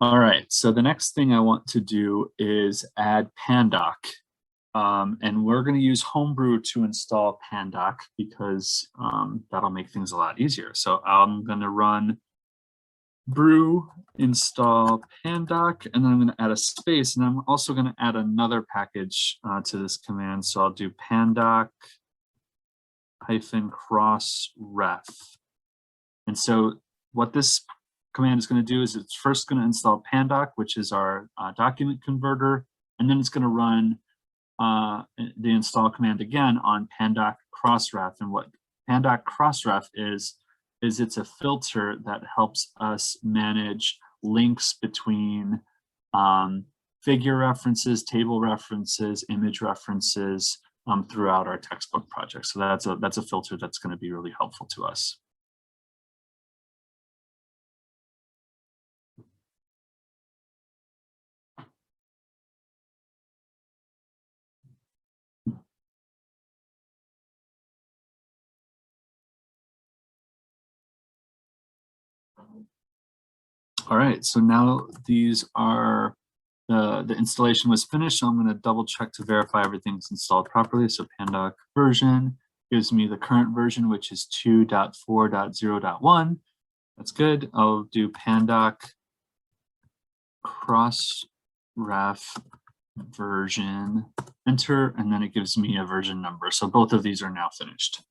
All right, so the next thing I want to do is add Pandoc. And we're going to use Homebrew to install Pandoc because that'll make things a lot easier. So I'm going to run brew install Pandoc, and then I'm going to add a space, and I'm also going to add another package to this command. So I'll do Pandoc-crossref. And so what this command is going to do is it's first going to install Pandoc, which is our document converter, and then it's going to run the install command again on Pandoc-crossref. And what Pandoc-crossref is it's a filter that helps us manage links between figure references, table references, image references throughout our textbook project. So that's a filter that's going to be really helpful to us. All right, so now these are, the installation was finished, so I'm going to double check to verify everything's installed properly. So Pandoc version gives me the current version, which is 2.4.0.1. That's good. I'll do Pandoc-crossref version, enter, and then it gives me a version number. So both of these are now finished.